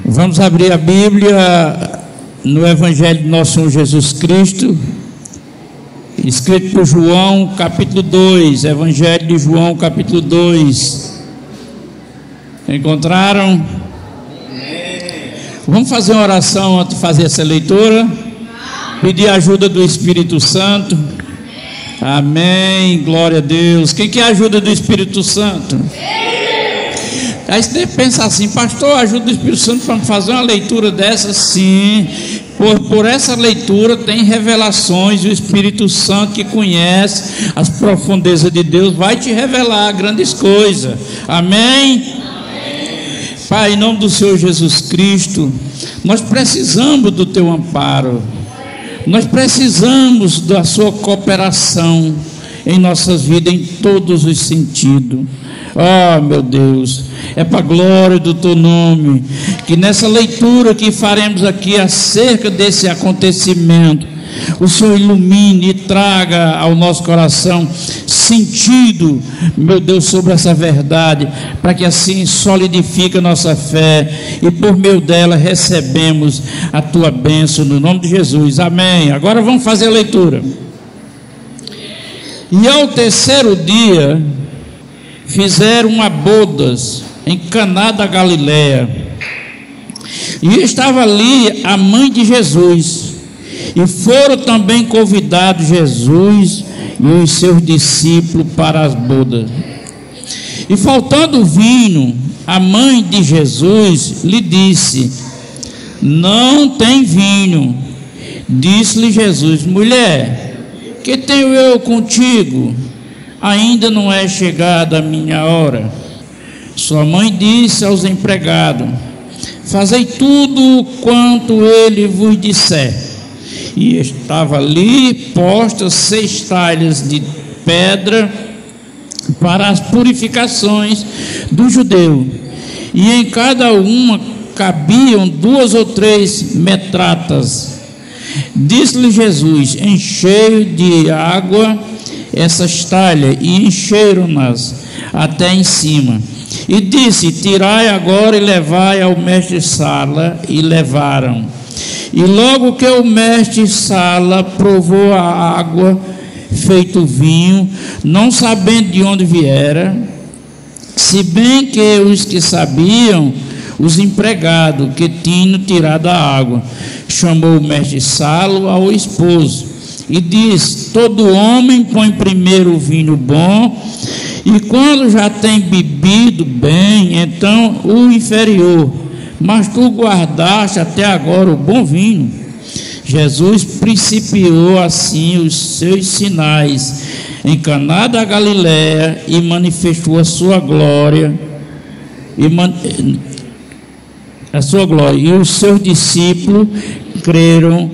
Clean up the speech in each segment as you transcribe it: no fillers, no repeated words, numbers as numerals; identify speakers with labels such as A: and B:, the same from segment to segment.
A: Vamos abrir a Bíblia no Evangelho de nosso Senhor Jesus Cristo, escrito por João, capítulo 2, Evangelho de João, capítulo 2. Encontraram? Vamos fazer uma oração antes de fazer essa leitura, pedir a ajuda do Espírito Santo. Amém, glória a Deus. Quem quer a ajuda do Espírito Santo? Aí você pensa assim, pastor, ajuda do Espírito Santo para fazer uma leitura dessa? Sim, por essa leitura tem revelações, e o Espírito Santo, que conhece as profundezas de Deus, vai te revelar grandes coisas. Amém? Pai, em nome do Senhor Jesus Cristo, nós precisamos do teu amparo, nós precisamos da sua cooperação em nossas vidas, em todos os sentidos. Oh, meu Deus, é para a glória do teu nome, que nessa leitura que faremos aqui acerca desse acontecimento, o Senhor ilumine e traga ao nosso coração sentido, meu Deus, sobre essa verdade, para que assim solidifique a nossa fé e por meio dela recebemos a tua bênção no nome de Jesus. Amém. Agora vamos fazer a leitura. E ao terceiro dia fizeram uma bodas em Caná da Galileia, e estava ali a mãe de Jesus, e foram também convidados Jesus e os seus discípulos para as bodas. E faltando vinho, a mãe de Jesus lhe disse: não tem vinho. Disse-lhe Jesus: mulher, que tenho eu contigo? Ainda não é chegada a minha hora. Sua mãe disse aos empregados: fazei tudo quanto ele vos disser. E estava ali postas 6 talhas de pedra para as purificações do judeu, e em cada uma cabiam 2 ou 3 metratas. Disse-lhe Jesus: enchei de água essas talhas, e encheram-nas até em cima. E disse: tirai agora e levai ao mestre-sala. E levaram. E logo que o mestre-sala provou a água feito vinho, não sabendo de onde viera, se bem que os que sabiam, os empregados que tinham tirado a água, chamou o mestre-sala ao esposo e disse: todo homem põe primeiro o vinho bom, e quando já tem bebido bem, então o inferior. Mas tu guardaste até agora o bom vinho. Jesus principiou assim os seus sinais em Caná da Galileia e manifestou a sua glória, e os seus discípulos creram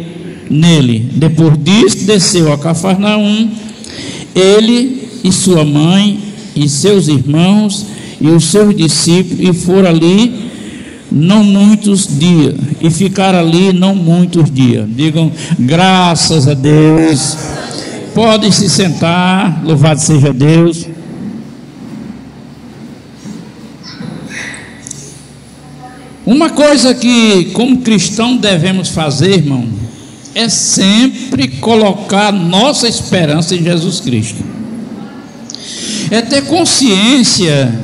A: nele. Depois disso, desceu a Cafarnaum, ele e sua mãe e seus irmãos e os seus discípulos, e foram ali não muitos dias, e ficaram ali não muitos dias. Digam graças a Deus. Podem se sentar, louvado seja Deus. Uma coisa que como cristão devemos fazer, irmão, é sempre colocar nossa esperança em Jesus Cristo, é ter consciência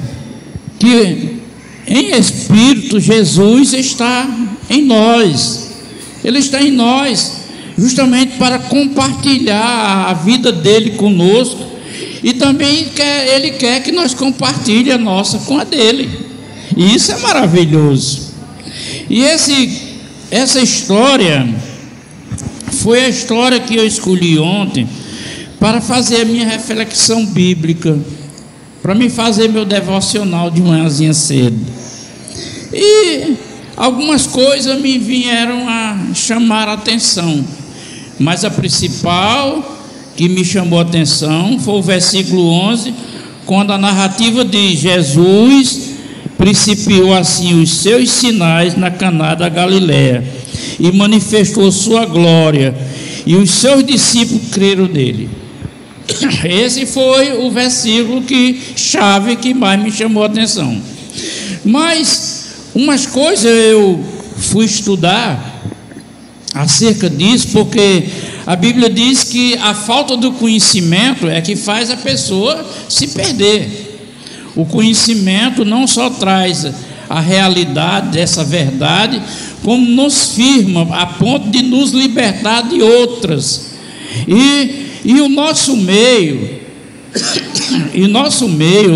A: que em espírito Jesus está em nós. Ele está em nós justamente para compartilhar a vida dele conosco, e também ele quer que nós compartilhe a nossa com a dele, e isso é maravilhoso. E essa história foi a história que eu escolhi ontem para fazer a minha reflexão bíblica, para me fazer meu devocional de manhãzinha cedo. E algumas coisas me vieram a chamar a atenção, mas a principal que me chamou a atenção foi o versículo 11, quando a narrativa diz: Jesus principiou assim os seus sinais na Caná da Galileia e manifestou sua glória, e os seus discípulos creram nele. Esse foi o versículo chave que mais me chamou a atenção. Mas umas coisas eu fui estudar acerca disso, porque a Bíblia diz que a falta do conhecimento é que faz a pessoa se perder. O conhecimento não só traz a realidade dessa verdade, como nos firma a ponto de nos libertar de outras. E o nosso meio,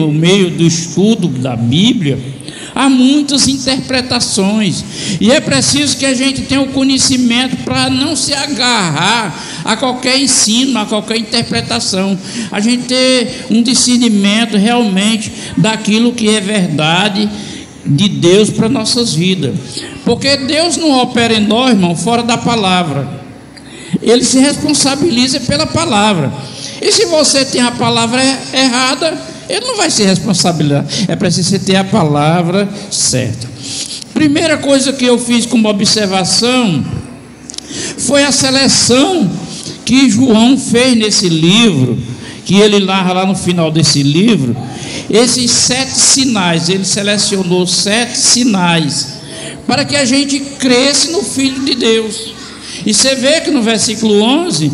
A: o meio do estudo da Bíblia, há muitas interpretações, e é preciso que a gente tenha o conhecimento para não se agarrar a qualquer ensino, a qualquer interpretação. A gente ter um discernimento realmente daquilo que é verdade de Deus para nossas vidas, porque Deus não opera em nós, irmão, fora da palavra. Ele se responsabiliza pela palavra, e se você tem a palavra errada, ele não vai se responsabilizar. É preciso você ter a palavra certa. Primeira coisa que eu fiz como observação foi a seleção que João fez nesse livro, que ele narra lá no final desse livro, esses 7 sinais. Ele selecionou 7 sinais para que a gente cresça no Filho de Deus. E você vê que no versículo 11,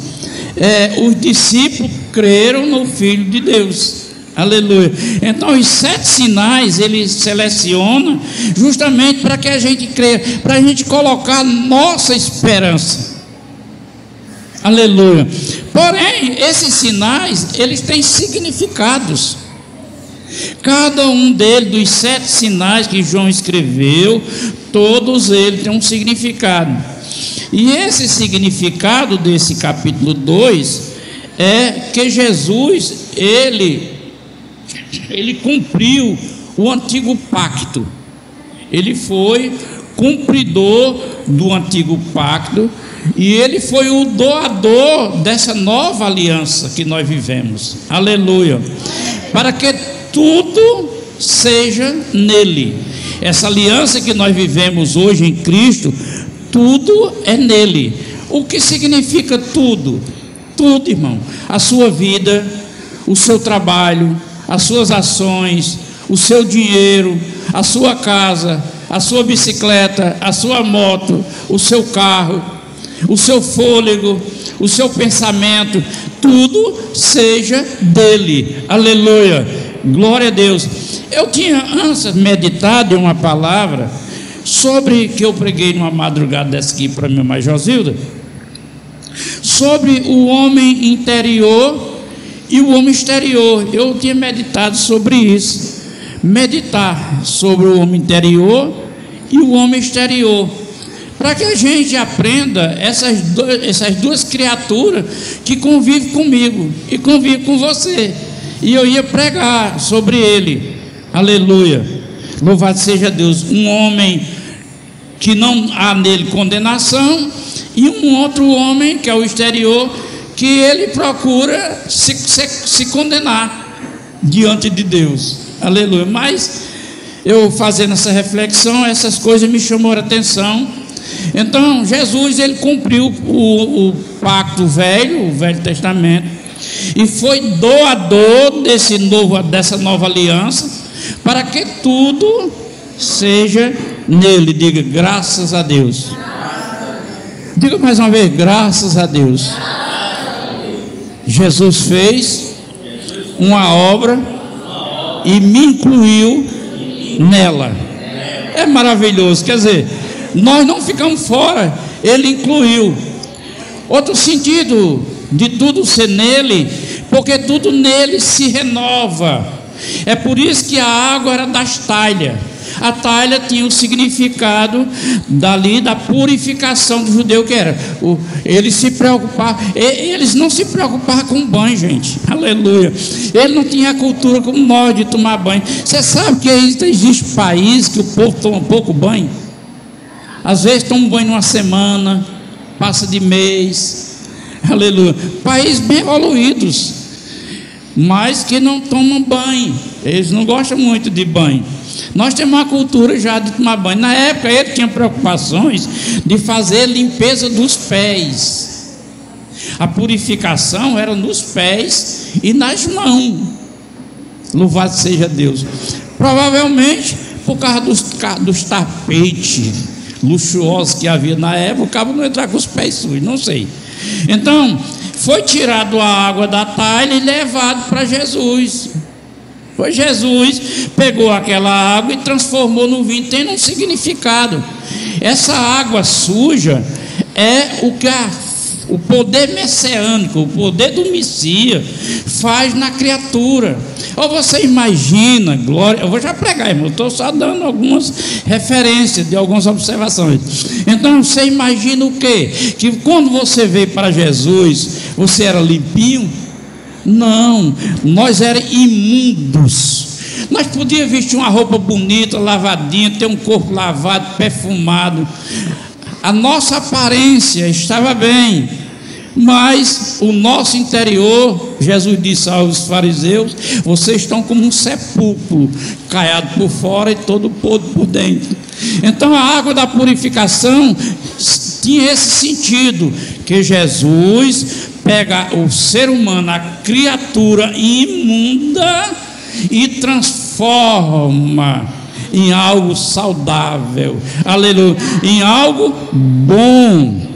A: os discípulos creram no Filho de Deus. Aleluia. Então os 7 sinais ele seleciona justamente para que a gente creia, para a gente colocar nossa esperança. Aleluia. Porém, esses sinais, eles têm significados. Cada um deles, dos 7 sinais que João escreveu, todos eles têm um significado. E esse significado desse capítulo 2 é que Jesus, ele cumpriu o antigo pacto. Ele foi cumpridor do antigo pacto, e ele foi o doador dessa nova aliança que nós vivemos. Aleluia. Para que tudo seja nele. Essa aliança que nós vivemos hoje em Cristo, tudo é nele. O que significa tudo? Tudo, irmão. A sua vida, o seu trabalho, as suas ações, o seu dinheiro, a sua casa, a sua bicicleta, a sua moto, o seu carro, o seu fôlego, o seu pensamento, tudo seja dele. Aleluia, glória a Deus. Eu tinha antes meditado em uma palavra sobre, que eu preguei numa madrugada dessa aqui para minha irmã Josilda, sobre o homem interior e o homem exterior. Eu tinha meditado sobre isso, meditar sobre o homem interior e o homem exterior, para que a gente aprenda essas duas criaturas que convivem comigo e convivem com você. E eu ia pregar sobre ele. Aleluia, louvado seja Deus. Um homem que não há nele condenação, e um outro homem que é o exterior, que ele procura se condenar diante de Deus. Aleluia. Mas eu fazendo essa reflexão, essas coisas me chamaram a atenção. Então Jesus, ele cumpriu o pacto velho, o Velho Testamento, e foi doador dessa nova aliança, para que tudo seja nele. Diga graças a Deus. Diga mais uma vez, graças a Deus. Jesus fez uma obra e me incluiu nela. É maravilhoso. Quer dizer, nós não ficamos fora, ele incluiu. Outro sentido de tudo ser nele, porque tudo nele se renova. É por isso que a água era das talhas. A talha tinha o significado dali da purificação do judeu, que era eles se preocupavam, eles não se preocupavam com banho, gente. Aleluia. Ele não tinha a cultura como nós de tomar banho. Você sabe que existe país que o povo toma pouco banho? Às vezes toma banho numa semana, passa de mês. Aleluia. Países bem evoluídos, mas que não tomam banho. Eles não gostam muito de banho. Nós temos uma cultura já de tomar banho. Na época ele tinha preocupações de fazer limpeza dos pés. A purificação era nos pés e nas mãos. Louvado seja Deus. Provavelmente por causa dos tapetes. luxuosos que havia na época, o cabo não entrar com os pés sujos, não sei. Então, foi tirado a água da talha e levado para Jesus. Foi Jesus, pegou aquela água e transformou no vinho. Tem um significado. Essa água suja é o poder messiânico, o poder do Messias faz na criatura. Ou você imagina, glória, eu vou já pregar, irmão, estou só dando algumas referências de algumas observações. Então você imagina o quê? Que quando você veio para Jesus, você era limpinho? Não, nós éramos imundos. Nós podíamos vestir uma roupa bonita, lavadinha, ter um corpo lavado, perfumado. A nossa aparência estava bem, mas o nosso interior, Jesus disse aos fariseus: vocês estão como um sepulcro, caiado por fora e todo podre por dentro. Então a água da purificação tinha esse sentido, que Jesus pega o ser humano, a criatura imunda, e transforma em algo saudável, aleluia, em algo bom.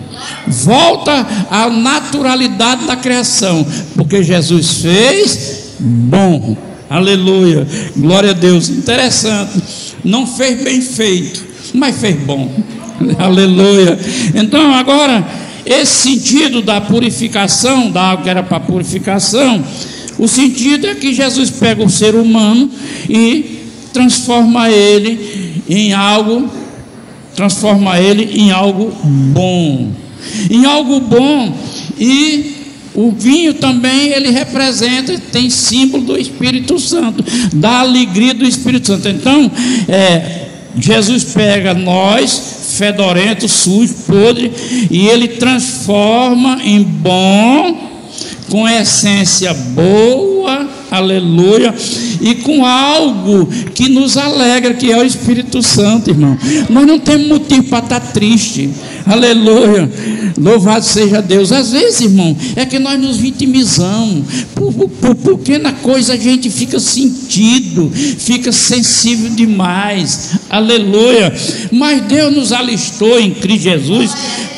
A: Volta à naturalidade da criação, porque Jesus fez bom, aleluia, glória a Deus. Interessante, não fez bem feito, mas fez bom, aleluia. Então agora, esse sentido da purificação, da água que era para purificação, o sentido é que Jesus pega o ser humano e transforma ele em algo bom, em algo bom. E o vinho também, ele representa, tem símbolo do Espírito Santo, da alegria do Espírito Santo. Então Jesus pega nós, fedorento, sujo, podre, e ele transforma em bom, com essência boa, aleluia, e com algo que nos alegra, que é o Espírito Santo, irmão. Nós não temos motivo para estar triste, aleluia, louvado seja Deus. Às vezes, irmão, é que nós nos vitimizamos, por pequena coisa a gente fica sentido, fica sensível demais, aleluia. Mas Deus nos alistou em Cristo Jesus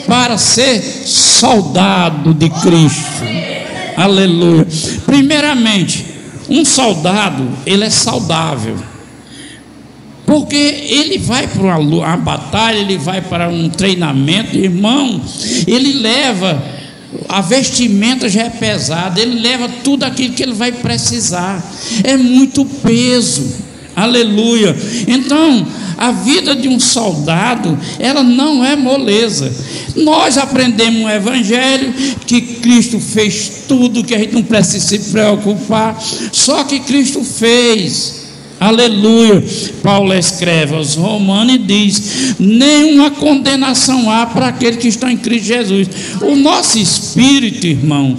A: para ser soldado de Cristo, aleluia. Primeiramente, um soldado, ele é saudável, porque ele vai para uma batalha, ele vai para um treinamento, irmão, ele leva, a vestimenta já é pesada, ele leva tudo aquilo que ele vai precisar, é muito peso, aleluia. Então, a vida de um soldado, ela não é moleza. Nós aprendemos no Evangelho que Cristo fez tudo, que a gente não precisa se preocupar, só que Cristo fez, aleluia. Paulo escreve aos Romanos e diz: nenhuma condenação há para aquele que está em Cristo Jesus. O nosso espírito, irmão,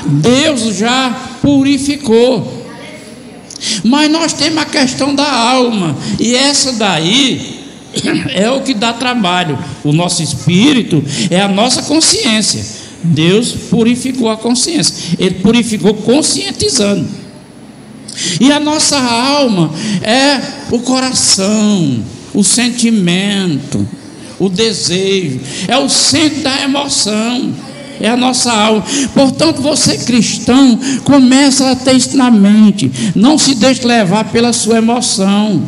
A: Deus já purificou. Mas nós temos a questão da alma, e essa daí é o que dá trabalho. O nosso espírito é a nossa consciência. Deus purificou a consciência, Ele purificou conscientizando. E a nossa alma é o coração, o sentimento, o desejo, é o centro da emoção, é a nossa alma. Portanto, você cristão, começa a ter isso na mente. Não se deixe levar pela sua emoção,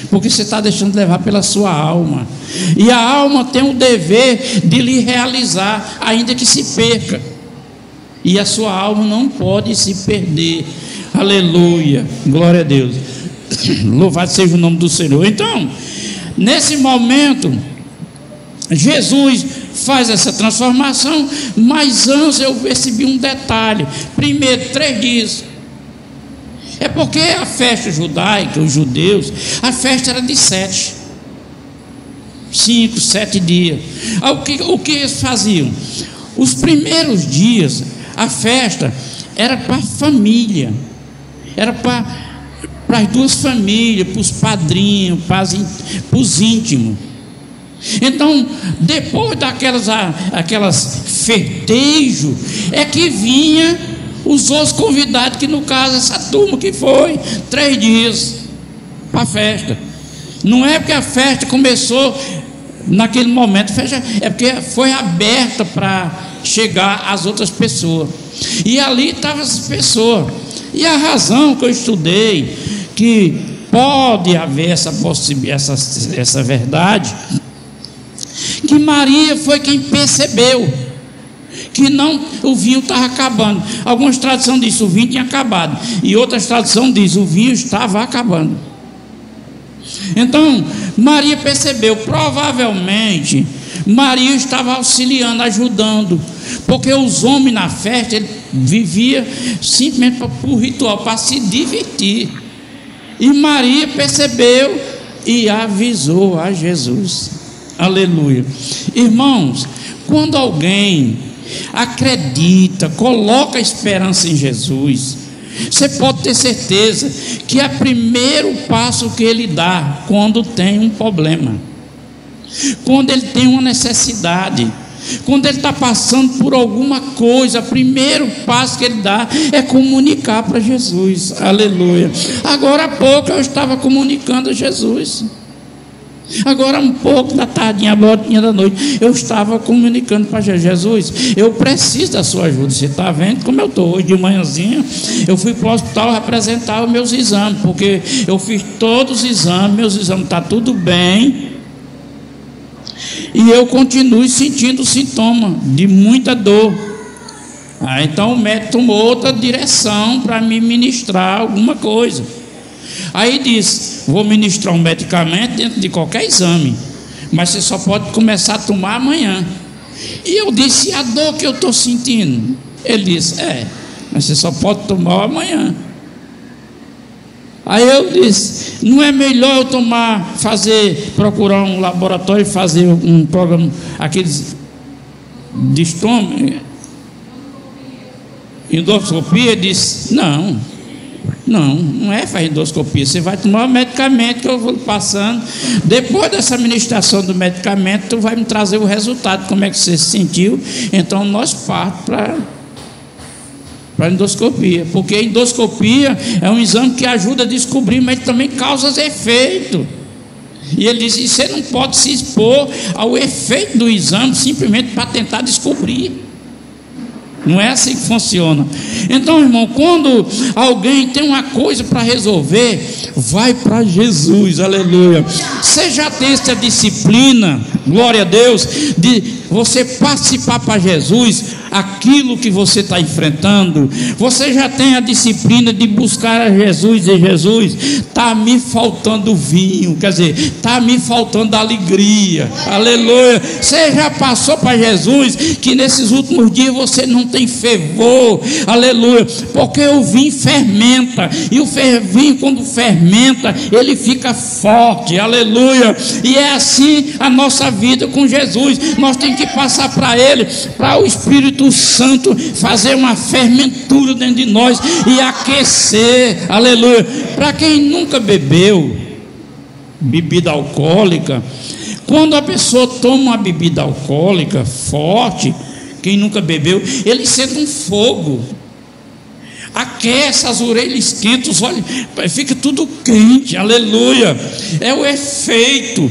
A: porque você está deixando levar pela sua alma. E a alma tem o dever de lhe realizar, ainda que se perca. E a sua alma não pode se perder. Aleluia, glória a Deus. Louvado seja o nome do Senhor. Então, nesse momento, Jesus faz essa transformação, mas antes eu percebi um detalhe. Primeiro, 3 dias. É porque a festa judaica, os judeus, a festa era de 7, 5, 7 dias. O que eles faziam? Os primeiros dias, a festa era para a família, era para as 2 famílias, para os padrinhos, para os íntimos. Então, depois aquelas festejos, é que vinha os outros convidados, que no caso essa turma que foi 3 dias para a festa. Não é porque a festa começou naquele momento, é porque foi aberta para chegar às outras pessoas. E ali estavam as pessoas. E a razão que eu estudei, que pode haver essa verdade, que Maria foi quem percebeu que não, o vinho estava acabando. Algumas traduções dizem o vinho tinha acabado, e outras traduções dizem o vinho estava acabando. Então Maria percebeu. Provavelmente Maria estava auxiliando, ajudando, porque os homens na festa ele vivia simplesmente por ritual, para se divertir. E Maria percebeu e avisou a Jesus. Aleluia. Irmãos, quando alguém acredita, coloca esperança em Jesus, você pode ter certeza que é o primeiro passo que ele dá quando tem um problema, quando ele tem uma necessidade, quando ele está passando por alguma coisa, o primeiro passo que ele dá é comunicar para Jesus. Aleluia. Agora há pouco eu estava comunicando a Jesus. Agora um pouco da tardinha, a botinha da noite, eu estava comunicando para Jesus: eu preciso da sua ajuda. Você está vendo como eu estou hoje de manhãzinha? Eu fui para o hospital apresentar os meus exames, porque eu fiz todos os exames, meus exames estão tudo bem, e eu continuo sentindo sintoma de muita dor. Então o médico tomou outra direção para me ministrar alguma coisa. Aí disse: vou ministrar um medicamento dentro de qualquer exame, mas você só pode começar a tomar amanhã. E eu disse: e a dor que eu estou sentindo? Ele disse: mas você só pode tomar amanhã. Aí eu disse: não é melhor eu procurar um laboratório e fazer um programa, aqueles de estômago, endoscopia? Ele disse: não é fazer endoscopia, você vai tomar o medicamento que eu vou passando. Depois dessa administração do medicamento, tu vai me trazer o resultado, como é que você se sentiu. Então nós partimos para endoscopia, porque a endoscopia é um exame que ajuda a descobrir, mas também causa efeito. E ele disse: você não pode se expor ao efeito do exame simplesmente para tentar descobrir. Não é assim que funciona. Então, irmão, quando alguém tem uma coisa para resolver, vai para Jesus. Aleluia. Você já tem essa disciplina, glória a Deus, de você participar para Jesus aquilo que você está enfrentando. Você já tem a disciplina de buscar a Jesus, e Jesus, está me faltando vinho, quer dizer, está me faltando alegria. Aleluia. Você já passou para Jesus que nesses últimos dias você não tem fervor. Aleluia. Porque o vinho fermenta, e o vinho, quando fermenta, ele fica forte. Aleluia. E é assim a nossa vida com Jesus. Nós temos que passar para Ele, para o Espírito Santo fazer uma fermentura dentro de nós e aquecer. Aleluia. Para quem nunca bebeu bebida alcoólica, quando a pessoa toma uma bebida alcoólica forte, quem nunca bebeu, ele sente um fogo, aquece, as orelhas esquentam, os olhos, fica tudo quente. Aleluia. É o efeito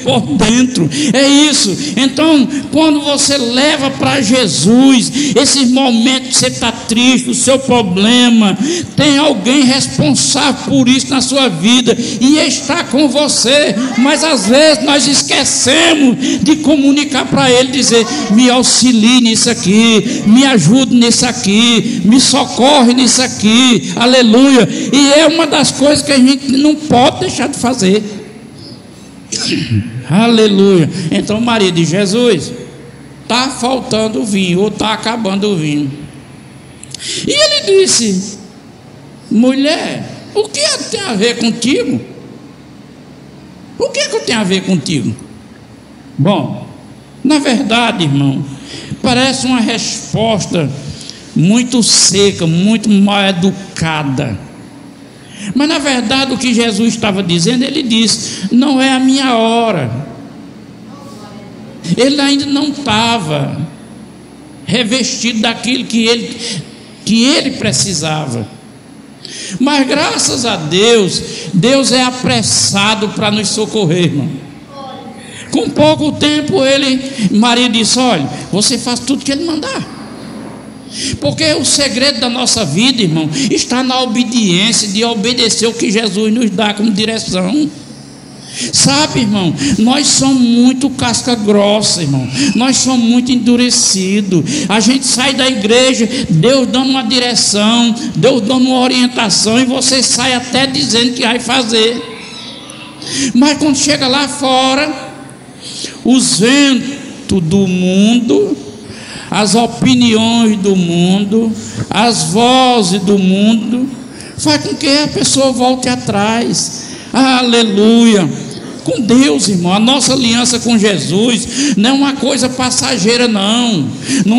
A: por dentro, é isso. Então, quando você leva para Jesus esses momentos que você está triste, o seu problema, tem alguém responsável por isso na sua vida e está com você, mas às vezes nós esquecemos de comunicar para ele, dizer: me auxilie nisso aqui, me ajude nisso aqui, me socorre nisso aqui. Aleluia. E é uma das coisas que a gente não pode deixar de fazer. Aleluia. Então Maria diz: Jesus, está faltando o vinho, ou está acabando o vinho. E ele disse: mulher, o que tem a ver contigo? O que eu tenho a ver contigo? Bom, na verdade, irmão, parece uma resposta muito seca, muito mal educada. Mas na verdade o que Jesus estava dizendo, ele disse: não é a minha hora. Ele ainda não estava revestido daquilo que ele precisava. Mas graças a Deus, Deus é apressado para nos socorrer, irmão. Com pouco tempo Maria disse: olha, você faz tudo que ele mandar. Porque o segredo da nossa vida, irmão, está na obediência, de obedecer o que Jesus nos dá como direção. Sabe, irmão, nós somos muito casca grossa, irmão. Nós somos muito endurecidos. A gente sai da igreja, Deus dando uma direção, Deus dando uma orientação, e você sai até dizendo que vai fazer. Mas quando chega lá fora, os ventos do mundo, as opiniões do mundo, as vozes do mundo, faz com que a pessoa volte atrás. Aleluia. Com Deus, irmão, a nossa aliança com Jesus não é uma coisa passageira, não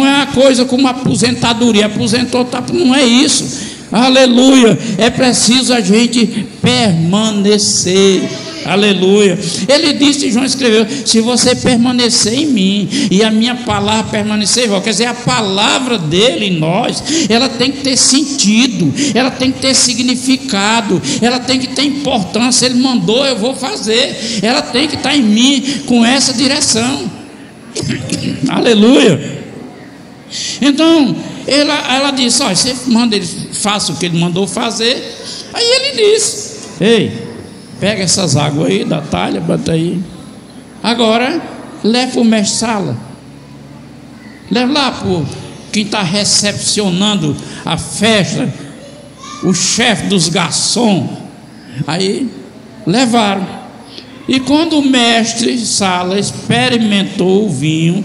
A: é uma coisa como aposentadoria. Aposentou, não é isso. Aleluia. É preciso a gente permanecer. Aleluia. Ele disse, João escreveu: se você permanecer em mim e a minha palavra permanecer em vós, quer dizer, a palavra dele em nós, ela tem que ter sentido, ela tem que ter significado, ela tem que ter importância. Ele mandou, eu vou fazer. Ela tem que estar em mim com essa direção. Aleluia. Então ela disse: olha, você manda ele faça o que ele mandou fazer. Aí ele disse: ei, pega essas águas aí da talha, bota aí. Agora, leva para o mestre Sala. Leva lá para quem está recepcionando a festa, o chefe dos garçons. Aí, levaram. E quando o mestre Sala experimentou o vinho,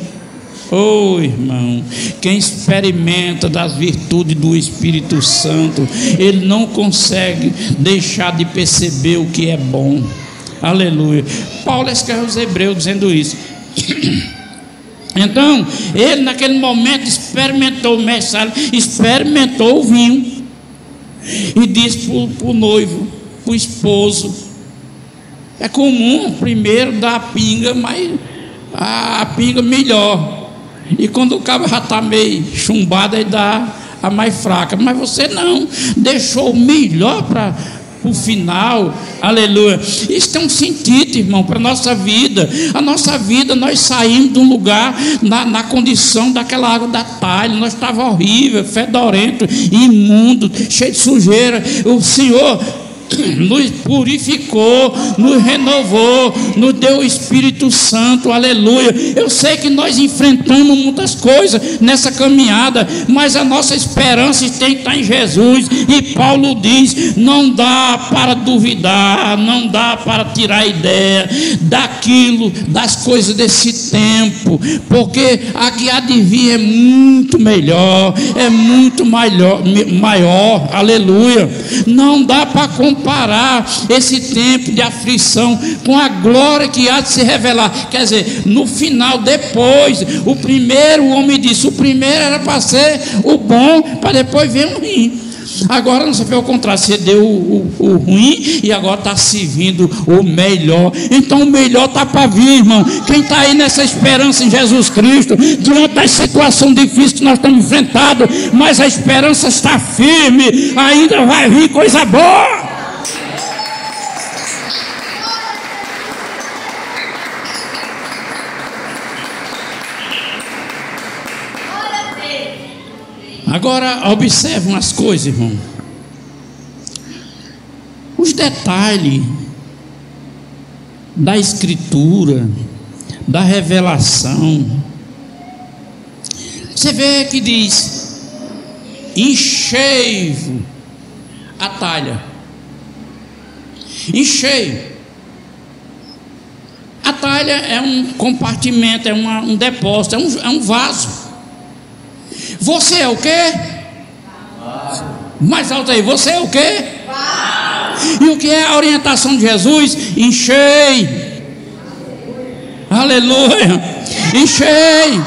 A: oh, irmão, quem experimenta das virtudes do Espírito Santo, ele não consegue deixar de perceber o que é bom. Aleluia. Paulo escreve aos Hebreus dizendo isso. Então, ele naquele momento experimentou o mestre, experimentou o vinho e disse para o noivo, para o esposo: é comum primeiro dar a pinga, mas a pinga melhor. E quando o cabo já está meio chumbado, aí dá a mais fraca. Mas você não, deixou o melhor para o final. Aleluia. Isso tem um sentido, irmão, para a nossa vida. A nossa vida, nós saímos de um lugar na condição daquela água da talha. Nós estávamos horrível, fedorento, imundo, cheio de sujeira. O Senhor nos purificou, nos renovou, nos deu o Espírito Santo. Aleluia. Eu sei que nós enfrentamos muitas coisas nessa caminhada, mas a nossa esperança tem que estar em Jesus. E Paulo diz: não dá para duvidar, não dá para tirar ideia daquilo, das coisas desse tempo, porque a que há de vir é muito melhor, é muito maior. Aleluia. Não dá para comparar esse tempo de aflição com a glória que há de se revelar. Quer dizer, no final, depois, o primeiro, o homem disse, o primeiro era para ser o bom, para depois vir o ruim. Agora não se vê o contrário, você deu o ruim e agora está se vindo o melhor. Então o melhor está para vir, irmão. Quem está aí nessa esperança em Jesus Cristo, diante da situação difícil que nós estamos enfrentando, mas a esperança está firme, ainda vai vir coisa boa. Agora observe umas coisas, irmão. Os detalhes da escritura, da revelação. Você vê que diz: enchei a talha. Enchei. A talha é um compartimento, é um depósito, é um vaso. Você é o quê? Mais alto aí, você é o quê? E o que é a orientação de Jesus? Enchei. Aleluia. Enchei.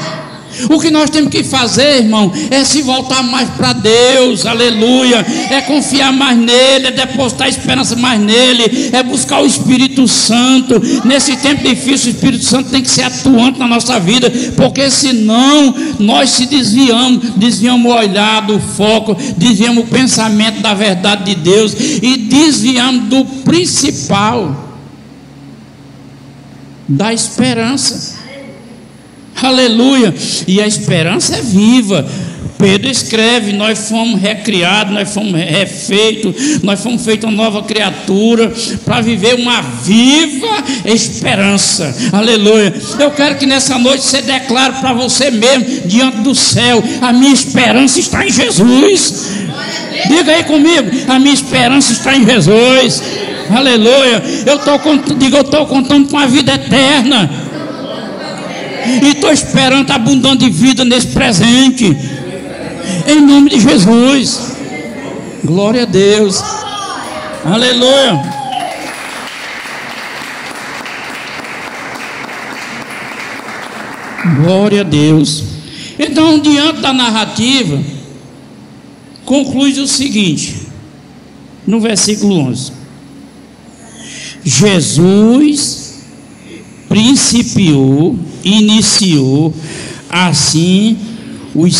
A: O que nós temos que fazer, irmão, é se voltar mais para Deus. Aleluia. É confiar mais nele, é depositar a esperança mais nele, é buscar o Espírito Santo. Nesse tempo difícil, o Espírito Santo tem que ser atuante na nossa vida, porque senão nós se desviamos o olhar do foco, desviamos o pensamento da verdade de Deus e desviamos do principal. da esperança. Aleluia! E a esperança é viva. Pedro escreve: nós fomos recriados, nós fomos refeitos, nós fomos feitos uma nova criatura para viver uma viva esperança. Aleluia! Eu quero que nessa noite você declare para você mesmo, diante do céu: a minha esperança está em Jesus. Diga aí comigo: a minha esperança está em Jesus. Aleluia! Eu estou contando com a vida eterna e estou esperando a abundante de vida nesse presente. Em nome de Jesus. Glória a Deus. Aleluia. Glória a Deus. Então, diante da narrativa, conclui o seguinte, no versículo 11: Jesus iniciou assim os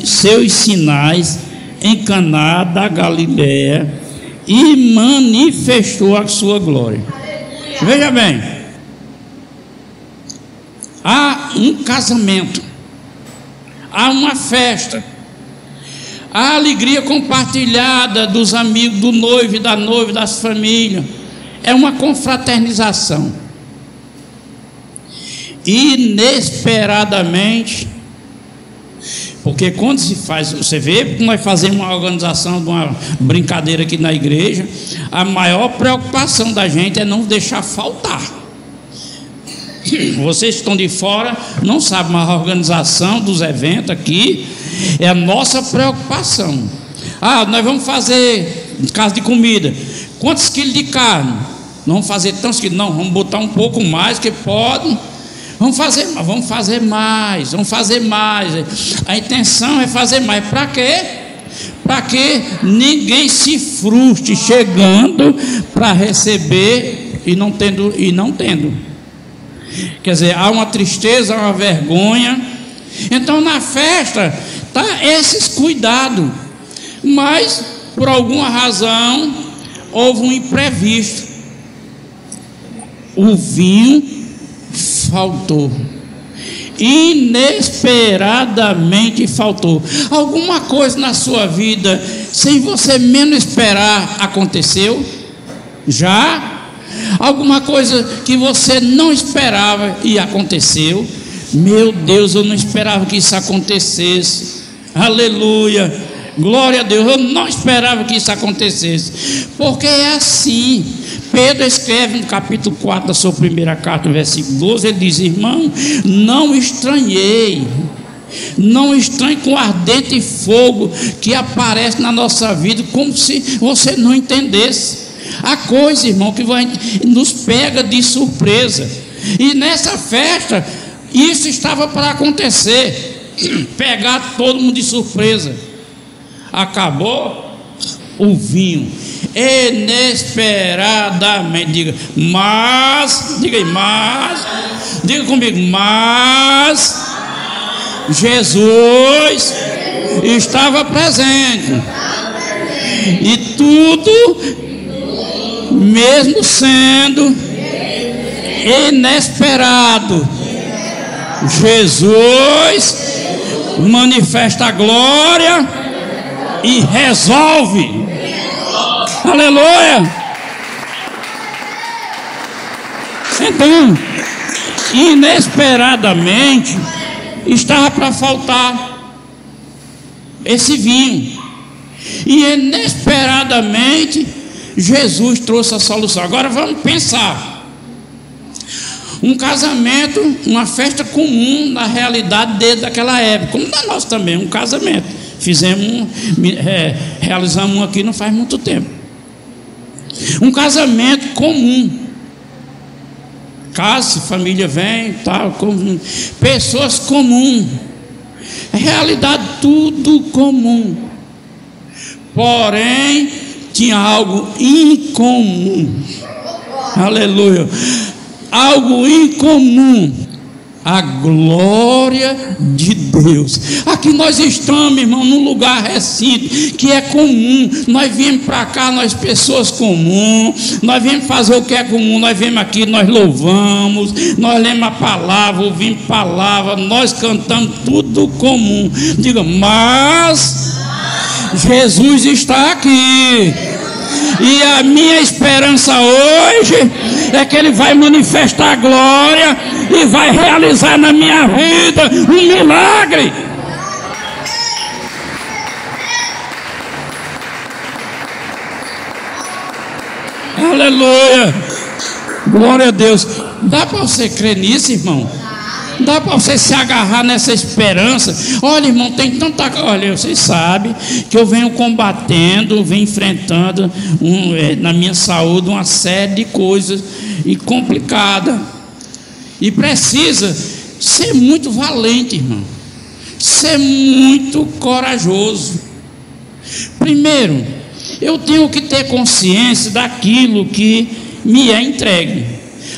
A: seus sinais em Caná da Galileia e manifestou a sua glória. Veja bem, há um casamento, há uma festa, há alegria compartilhada dos amigos do noivo e da noiva, das famílias. É uma confraternização. Inesperadamente, porque quando se faz, você vê, nós fazemos uma organização de uma brincadeira aqui na igreja, a maior preocupação da gente é não deixar faltar. Vocês que estão de fora não sabem, mas a organização dos eventos aqui é a nossa preocupação. Nós vamos fazer, em caso de comida, quantos quilos de carne? Não vamos fazer tantos quilos, não, vamos botar um pouco mais, que pode. Vamos fazer mais. A intenção é fazer mais. Para quê? Para que ninguém se frustre chegando para receber e não tendo. Quer dizer, há uma tristeza, há uma vergonha. Então na festa tá esses cuidados, mas por alguma razão houve um imprevisto. O vinho faltou, inesperadamente faltou. Alguma coisa na sua vida, sem você menos esperar, aconteceu? Já? Alguma coisa que você não esperava e aconteceu? Meu Deus, eu não esperava que isso acontecesse. Aleluia, glória a Deus, eu não esperava que isso acontecesse. Porque é assim. Pedro escreve no capítulo 4 da sua primeira carta, no versículo 12, ele diz: irmão, não estranhe com ardente fogo que aparece na nossa vida, como se você não entendesse. Há coisa, irmão, que nos pega de surpresa, e nessa festa isso estava para acontecer, pegar todo mundo de surpresa. Acabou o vinho, inesperadamente. Diga comigo, mas Jesus estava presente, e tudo, mesmo sendo inesperado, Jesus manifesta a glória e resolve. Aleluia! Então, inesperadamente estava para faltar esse vinho, e inesperadamente Jesus trouxe a solução. Agora vamos pensar: um casamento, uma festa comum na realidade desde aquela época, como na nossa também, um casamento. Realizamos um aqui não faz muito tempo. Um casamento comum. Casa, família vem, tal, comum. Pessoas comuns. Realidade tudo comum. Porém, tinha algo incomum. Aleluia. Algo incomum. a glória de Deus. Aqui nós estamos, irmão, num lugar recinto que é comum. Nós viemos para cá, nós pessoas comuns, nós viemos fazer o que é comum. Nós viemos aqui, nós louvamos, nós lemos a palavra, ouvimos palavra, nós cantamos tudo comum. Diga, mas Jesus está aqui. E a minha esperança hoje é que Ele vai manifestar a glória e vai realizar na minha vida um milagre. Aleluia, glória a Deus. Dá para você crer nisso, irmão? Dá para você se agarrar nessa esperança? Olha, irmão, tem tanta... Olha, vocês sabem que eu venho combatendo, venho enfrentando na minha saúde uma série de coisas e complicada. E precisa ser muito valente, irmão. Ser muito corajoso. Primeiro, eu tenho que ter consciência daquilo que me é entregue,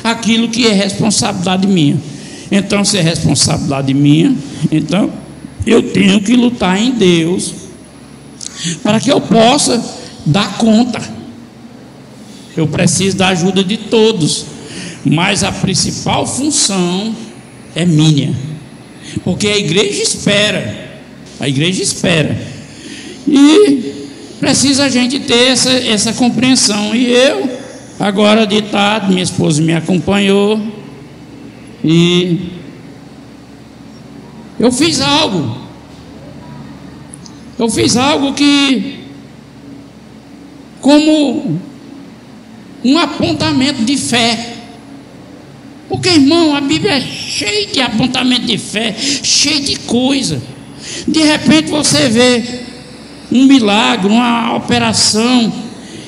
A: aquilo que é responsabilidade minha. Então, se é responsabilidade minha, então eu tenho que lutar em Deus para que eu possa dar conta. Eu preciso da ajuda de todos, mas a principal função é minha, porque a igreja espera, e precisa a gente ter essa compreensão. E eu, agora de tarde, minha esposa me acompanhou, e eu fiz algo que, como um apontamento de fé, porque, irmão, a Bíblia é cheia de apontamento de fé, cheia de coisa. De repente você vê um milagre, uma operação,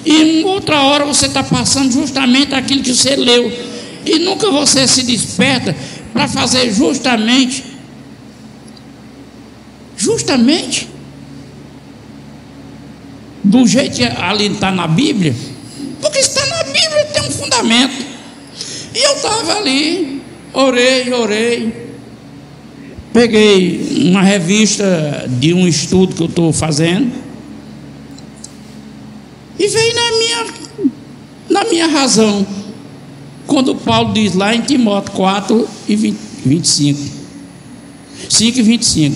A: e em outra hora você está passando justamente aquilo que você leu, e nunca você se desperta para fazer justamente do jeito que ali está na Bíblia, porque está na Bíblia, tem um fundamento. E eu estava ali, orei, peguei uma revista de um estudo que eu estou fazendo, e veio na minha razão, quando Paulo diz lá em Timóteo 4 e 25, 5 e 25,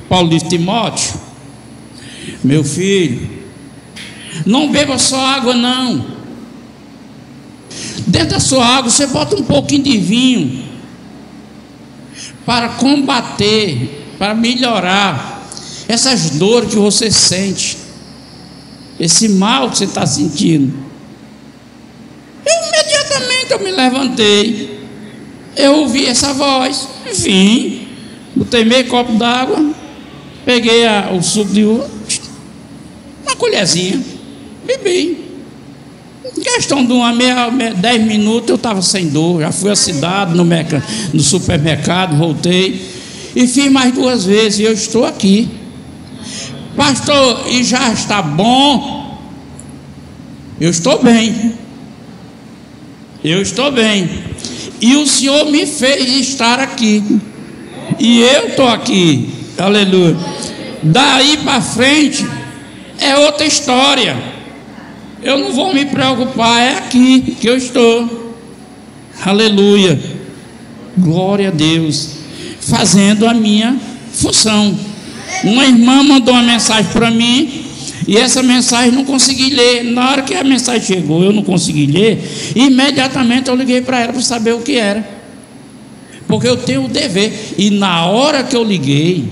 A: Paulo diz: Timóteo, meu filho, não beba só água não. Dentro da sua água você bota um pouquinho de vinho, para combater, para melhorar essas dores que você sente, esse mal que você está sentindo. Imediatamente eu me levantei, eu ouvi essa voz, vim, botei meio copo d'água, peguei o suco de uva, uma colherzinha, bebi. Em questão de 10 minutos eu estava sem dor. Já fui à cidade, no supermercado, voltei e fiz mais 2 vezes, e eu estou aqui. Pastor, e já está bom? Eu estou bem. E o Senhor me fez estar aqui, e eu estou aqui. Aleluia. Daí para frente é outra história. Eu não vou me preocupar, é aqui que eu estou. Aleluia, glória a Deus, fazendo a minha função. Uma irmã mandou uma mensagem para mim, e essa mensagem não consegui ler. Na hora que a mensagem chegou, eu não consegui ler. Imediatamente eu liguei para ela para saber o que era, porque eu tenho o dever. E na hora que eu liguei,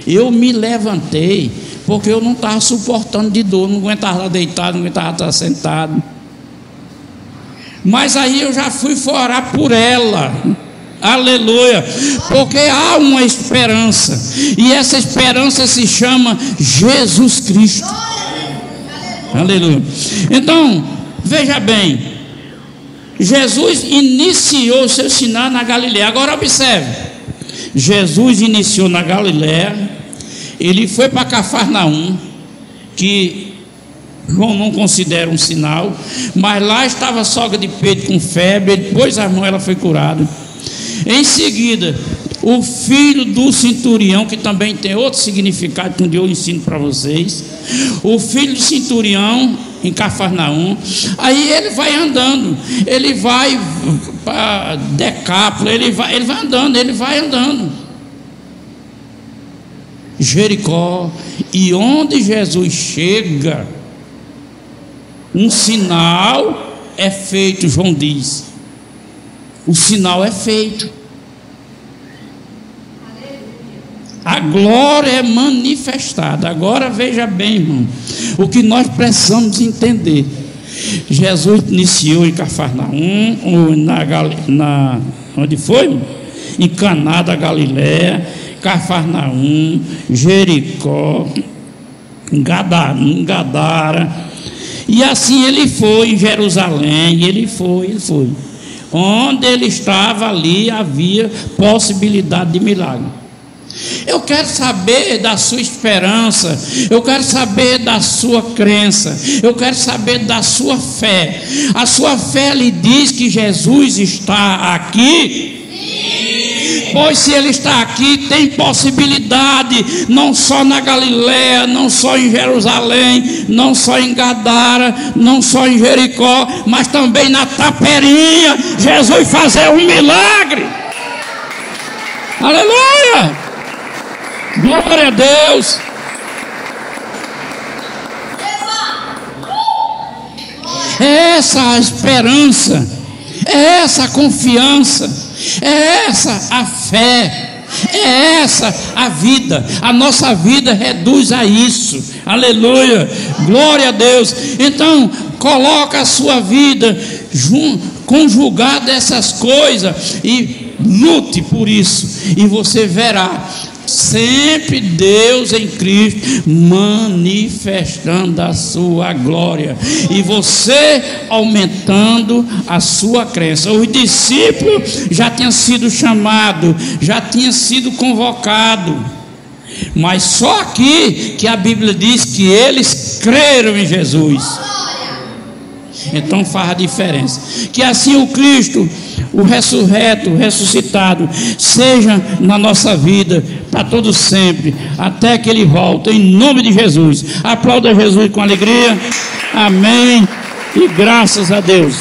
A: eu me levantei, porque eu não estava suportando de dor, não aguentava estar deitado, não aguentava estar sentado. Mas aí eu já fui orar por ela. Aleluia, porque há uma esperança, e essa esperança se chama Jesus Cristo. Aleluia. Então, veja bem, Jesus iniciou o seu sinal na Galileia. Agora observe, Jesus iniciou na Galileia, ele foi para Cafarnaum, que João não considera um sinal, mas lá estava a sogra de Pedro com febre, ele pôs as mãos, ela foi curada. Em seguida, o filho do centurião, que também tem outro significado que um dia eu ensino para vocês. O filho do centurião em Cafarnaum. Aí ele vai andando, ele vai para Decápolis, ele vai andando. Jericó, e onde Jesus chega, um sinal é feito, João diz. O sinal é feito. A glória é manifestada. Agora veja bem, irmão, o que nós precisamos entender. Jesus iniciou em Cafarnaum, onde foi? Em Caná da Galiléia, Cafarnaum, Jericó, Gadara. E assim ele foi em Jerusalém, ele foi. Onde ele estava, ali havia possibilidade de milagre. Eu quero saber da sua esperança, eu quero saber da sua crença, eu quero saber da sua fé. A sua fé lhe diz que Jesus está aqui? Pois se ele está aqui, tem possibilidade, não só na Galiléia, não só em Jerusalém, não só em Gadara, não só em Jericó, mas também na Taperinha, Jesus fazer um milagre. Aleluia! Glória a Deus! É essa a esperança, é essa a confiança, é essa a fé, é essa a vida. A nossa vida reduz a isso. Aleluia, glória a Deus. Então coloca a sua vida conjugada essas coisas e lute por isso, e você verá sempre Deus em Cristo manifestando a sua glória, e você aumentando a sua crença. Os discípulos já tinham sido chamados, já tinham sido convocados, mas só aqui que a Bíblia diz que eles creram em Jesus. Então faz a diferença. Que assim o Cristo, o ressurreto, o ressuscitado, seja na nossa vida para todo sempre, até que ele volte, em nome de Jesus. Aplauda Jesus com alegria. Amém. E graças a Deus.